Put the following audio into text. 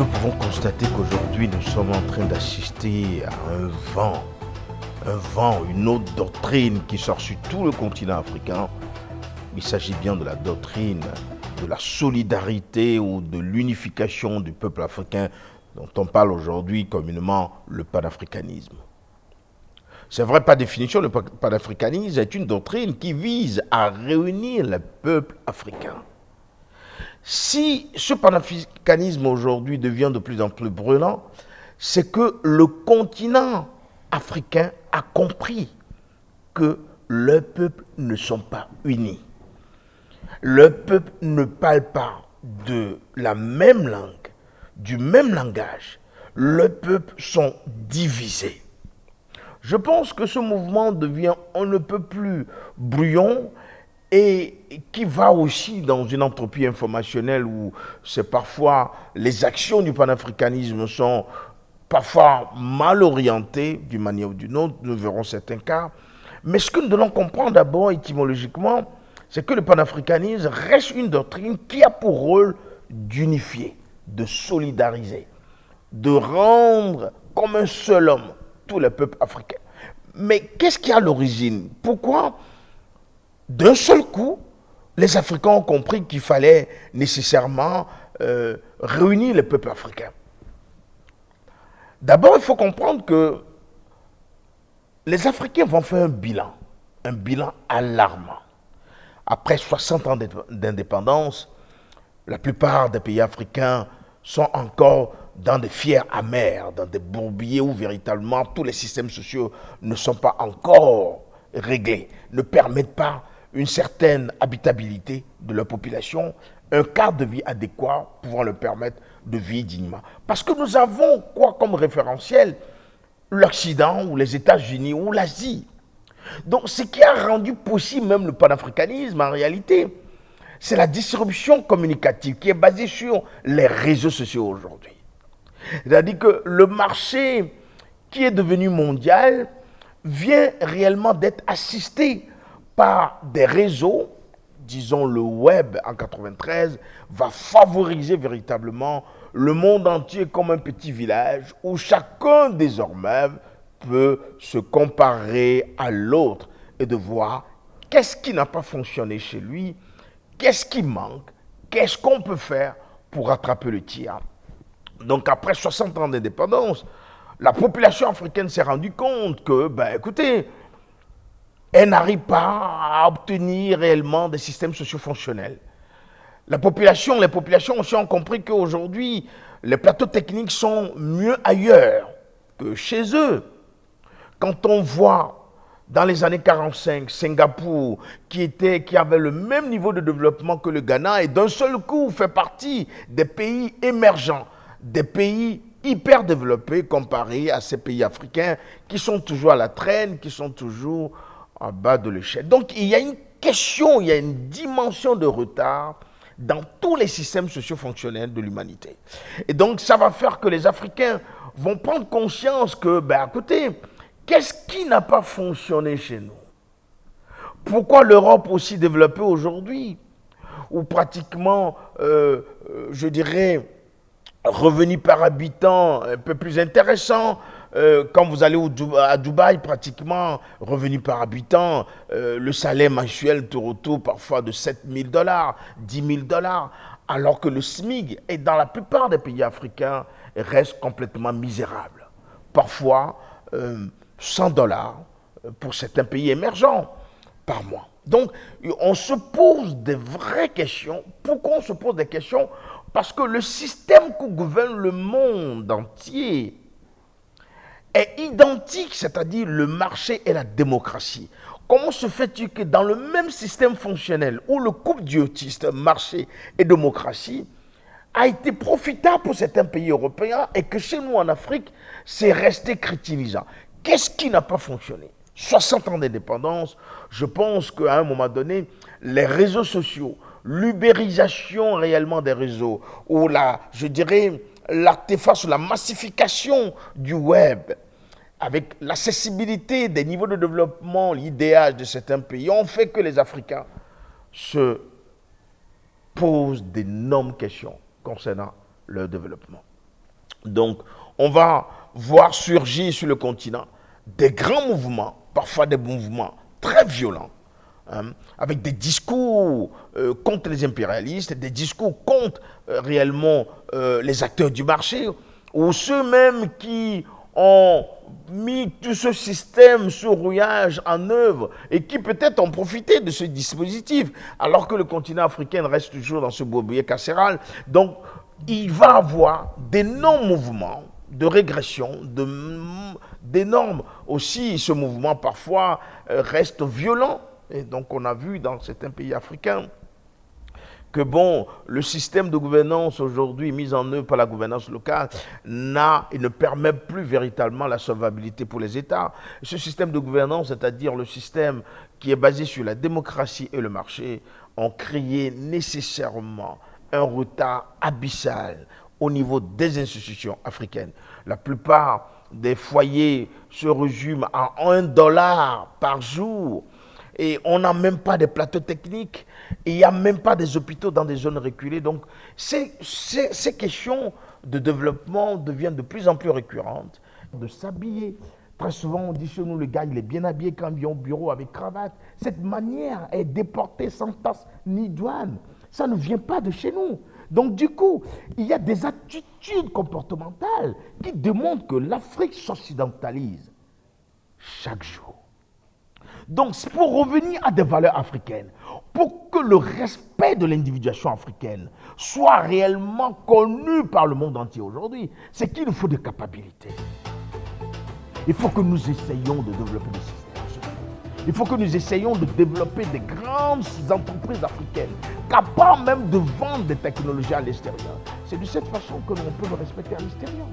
Nous pouvons constater qu'aujourd'hui nous sommes en train d'assister à une autre doctrine qui sort sur tout le continent africain. Il s'agit bien de la doctrine de la solidarité ou de l'unification du peuple africain dont on parle aujourd'hui communément le panafricanisme. C'est vrai, par définition, le panafricanisme est une doctrine qui vise à réunir le peuple africain. Si ce panafricanisme aujourd'hui devient de plus en plus brûlant, c'est que le continent africain a compris que leurs peuples ne sont pas unis. Leurs peuples ne parlent pas de la même langue, du même langage. Leurs peuples sont divisés. Je pense que ce mouvement devient on ne peut plus brouillon et qui va aussi dans une entropie informationnelle où c'est parfois les actions du panafricanisme sont parfois mal orientées d'une manière ou d'une autre, nous verrons certains cas. Mais ce que nous devons comprendre d'abord étymologiquement, c'est que le panafricanisme reste une doctrine qui a pour rôle d'unifier, de solidariser, de rendre comme un seul homme tous les peuples africains. Mais qu'est-ce qui est à l'origine? Pourquoi d'un seul coup, les Africains ont compris qu'il fallait nécessairement réunir les peuples africains? D'abord, il faut comprendre que les Africains vont faire un bilan alarmant. Après 60 ans d'indépendance, la plupart des pays africains sont encore dans des fiers amers, dans des bourbiers où véritablement tous les systèmes sociaux ne sont pas encore réglés, ne permettent pas une certaine habitabilité de leur population, un cadre de vie adéquat pouvant leur permettre de vivre dignement. Parce que nous avons quoi comme référentiel? L'Occident ou les États-Unis ou l'Asie. Donc ce qui a rendu possible même le panafricanisme en réalité, c'est la distribution communicative qui est basée sur les réseaux sociaux aujourd'hui. C'est-à-dire que le marché qui est devenu mondial vient réellement d'être assisté par des réseaux, disons le web en 93, va favoriser véritablement le monde entier comme un petit village où chacun désormais peut se comparer à l'autre et de voir qu'est-ce qui n'a pas fonctionné chez lui, qu'est-ce qui manque, qu'est-ce qu'on peut faire pour rattraper le tir. Donc après 60 ans d'indépendance, la population africaine s'est rendue compte que, écoutez, elle n'arrive pas à obtenir réellement des systèmes socio-fonctionnels. Les populations aussi ont compris qu'aujourd'hui, les plateaux techniques sont mieux ailleurs que chez eux. Quand on voit dans les années 45, Singapour, qui avait le même niveau de développement que le Ghana, et d'un seul coup fait partie des pays émergents, des pays hyper développés comparés à ces pays africains qui sont toujours à la traîne, qui sont toujours en bas de l'échelle. Donc il y a une question, il y a une dimension de retard dans tous les systèmes socio-fonctionnels de l'humanité. Et donc ça va faire que les Africains vont prendre conscience que, écoutez, qu'est-ce qui n'a pas fonctionné chez nous? Pourquoi l'Europe aussi développée aujourd'hui, où pratiquement, je dirais, revenu par habitant un peu plus intéressant, quand vous allez à Dubaï, pratiquement, revenu par habitant, le salaire mensuel tourne autour parfois de 7 000 $, 10 000 $, alors que le SMIC, et dans la plupart des pays africains, reste complètement misérable. Parfois, 100 $ pour certains pays émergents par mois. Donc, on se pose des vraies questions. Pourquoi on se pose des questions? Parce que le système qui gouverne le monde entier est identique, c'est-à-dire le marché et la démocratie. Comment se fait-il que dans le même système fonctionnel où le couple duotiste, marché et démocratie, a été profitable pour certains pays européens et que chez nous en Afrique, c'est resté crétinisant? Qu'est-ce qui n'a pas fonctionné? 60 ans d'indépendance, je pense qu'à un moment donné, les réseaux sociaux, l'ubérisation réellement des réseaux, ou l'artefact sur la massification du web, avec l'accessibilité des niveaux de développement, l'idéal de certains pays, ont fait que les Africains se posent d'énormes questions concernant leur développement. Donc, on va voir surgir sur le continent des grands mouvements, parfois des mouvements très violents, hein, avec des discours contre les impérialistes, des discours contre réellement les acteurs du marché, ou ceux-mêmes qui ont mis tout ce système, ce rouillage en œuvre et qui peut-être ont profité de ce dispositif, alors que le continent africain reste toujours dans ce bourbier carcéral. Donc, il va y avoir d'énormes mouvements de régression, d'énormes aussi. Ce mouvement parfois reste violent. Et donc, on a vu dans certains pays africains que bon, le système de gouvernance aujourd'hui mis en œuvre par la gouvernance locale et ne permet plus véritablement la solvabilité pour les États. Ce système de gouvernance, c'est-à-dire le système qui est basé sur la démocratie et le marché, ont créé nécessairement un retard abyssal au niveau des institutions africaines. La plupart des foyers se résument à $1 par jour. Et on n'a même pas de plateaux techniques, et il n'y a même pas des hôpitaux dans des zones reculées. Donc, ces questions de développement deviennent de plus en plus récurrentes. De s'habiller. Très souvent, on dit chez nous, le gars, il est bien habillé quand il vient au bureau avec cravate. Cette manière est déportée sans tasse ni douane. Ça ne vient pas de chez nous. Donc, du coup, il y a des attitudes comportementales qui démontrent que l'Afrique s'occidentalise chaque jour. Donc, pour revenir à des valeurs africaines, pour que le respect de l'individuation africaine soit réellement connu par le monde entier aujourd'hui, c'est qu'il nous faut des capacités. Il faut que nous essayions de développer des systèmes. Il faut que nous essayions de développer des grandes entreprises africaines, capables même de vendre des technologies à l'extérieur. C'est de cette façon que l'on peut le respecter à l'extérieur.